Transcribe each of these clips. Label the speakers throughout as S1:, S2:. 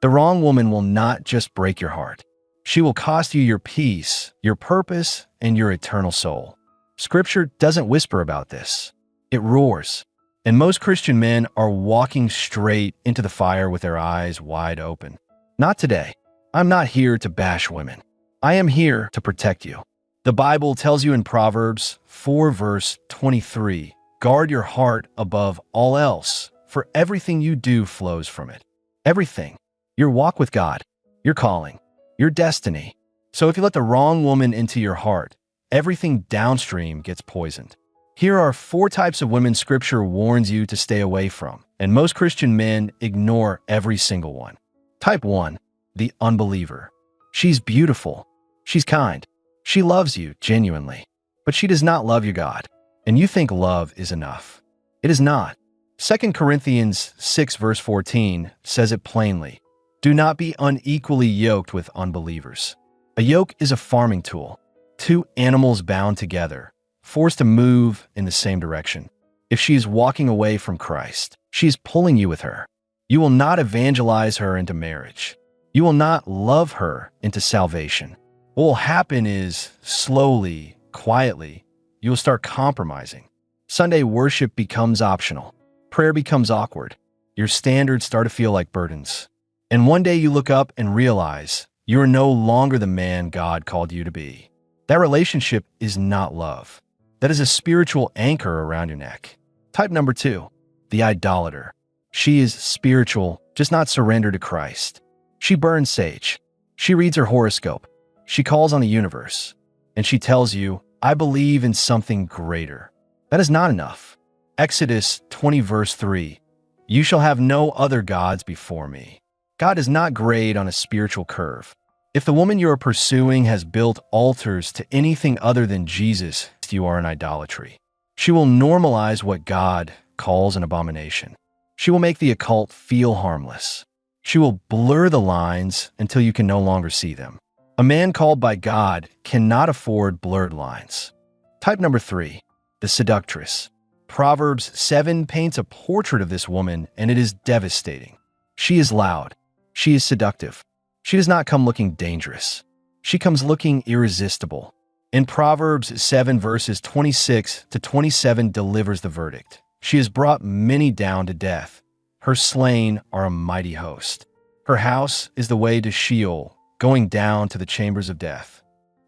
S1: The wrong woman will not just break your heart. She will cost you your peace, your purpose, and your eternal soul. Scripture doesn't whisper about this. It roars. And most Christian men are walking straight into the fire with their eyes wide open. Not today. I'm not here to bash women. I am here to protect you. The Bible tells you in Proverbs 4 verse 23, guard your heart above all else, for everything you do flows from it. Everything. Your walk with God, your calling, your destiny. So if you let the wrong woman into your heart, everything downstream gets poisoned. Here are 4 types of women Scripture warns you to stay away from, and most Christian men ignore every single one. Type 1. The unbeliever. She's beautiful. She's kind. She loves you genuinely, but she does not love your God, and you think love is enough. It is not. 2 Corinthians 6 verse 14 says it plainly. Do not be unequally yoked with unbelievers. A yoke is a farming tool. 2 animals bound together, forced to move in the same direction. If she is walking away from Christ, she is pulling you with her. You will not evangelize her into marriage. You will not love her into salvation. What will happen is, slowly, quietly, you will start compromising. Sunday worship becomes optional. Prayer becomes awkward. Your standards start to feel like burdens. And one day you look up and realize you are no longer the man God called you to be. That relationship is not love. That is a spiritual anchor around your neck. Type number 2, the idolater. She is spiritual, just not surrendered to Christ. She burns sage. She reads her horoscope. She calls on the universe. And she tells you, I believe in something greater. That is not enough. Exodus 20 verse 3, you shall have no other gods before me. God does not grade on a spiritual curve. If the woman you are pursuing has built altars to anything other than Jesus, you are in idolatry. She will normalize what God calls an abomination. She will make the occult feel harmless. She will blur the lines until you can no longer see them. A man called by God cannot afford blurred lines. Type number 3, the seductress. Proverbs 7 paints a portrait of this woman, and it is devastating. She is loud. She is seductive. She does not come looking dangerous. She comes looking irresistible. In Proverbs 7 verses 26 to 27 delivers the verdict. She has brought many down to death. Her slain are a mighty host. Her house is the way to Sheol, going down to the chambers of death.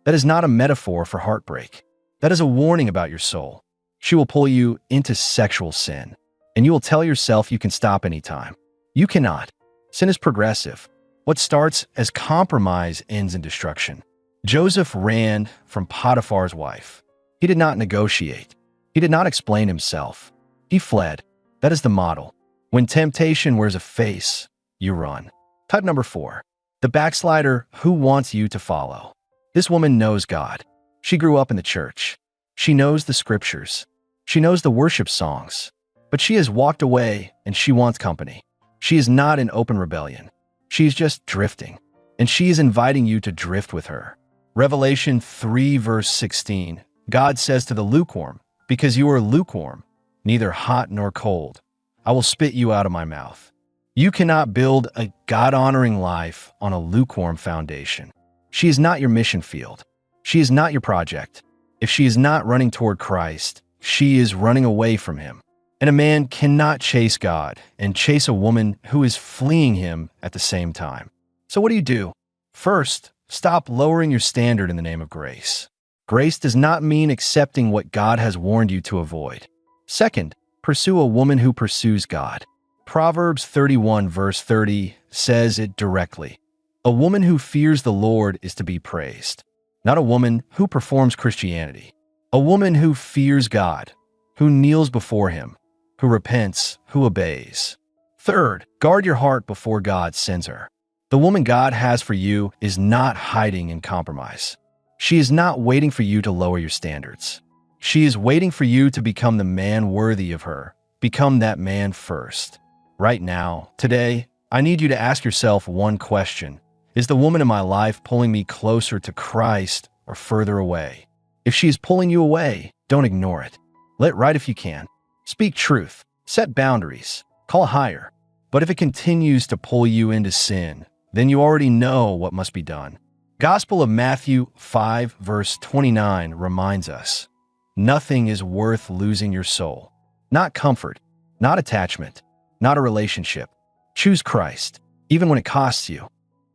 S1: That is not a metaphor for heartbreak. That is a warning about your soul. She will pull you into sexual sin, and you will tell yourself you can stop anytime. You cannot. Sin is progressive. What starts as compromise ends in destruction. Joseph ran from Potiphar's wife. He did not negotiate. He did not explain himself. He fled. That is the model. When temptation wears a face, you run. Type number 4, the backslider who wants you to follow. This woman knows God. She grew up in the church. She knows the scriptures. She knows the worship songs. But she has walked away and she wants company. She is not in open rebellion. She is just drifting. And she is inviting you to drift with her. Revelation 3 verse 16, God says to the lukewarm, because you are lukewarm, neither hot nor cold, I will spit you out of my mouth. You cannot build a God-honoring life on a lukewarm foundation. She is not your mission field. She is not your project. If she is not running toward Christ, she is running away from him. And a man cannot chase God and chase a woman who is fleeing him at the same time. So what do? First, stop lowering your standard in the name of grace. Grace does not mean accepting what God has warned you to avoid. Second, pursue a woman who pursues God. Proverbs 31 verse 30 says it directly. A woman who fears the Lord is to be praised, not a woman who performs Christianity. A woman who fears God, who kneels before him, who repents, who obeys. Third, guard your heart before God sends her. The woman God has for you is not hiding in compromise. She is not waiting for you to lower your standards. She is waiting for you to become the man worthy of her. Become that man first. Right now, today, I need you to ask yourself one question. Is the woman in my life pulling me closer to Christ or further away? If she is pulling you away, don't ignore it. Let right if you can. Speak truth. Set boundaries. Call higher. But if it continues to pull you into sin, then you already know what must be done. Gospel of Matthew 5, verse 29 reminds us, nothing is worth losing your soul. Not comfort, not attachment, not a relationship. Choose Christ, even when it costs you.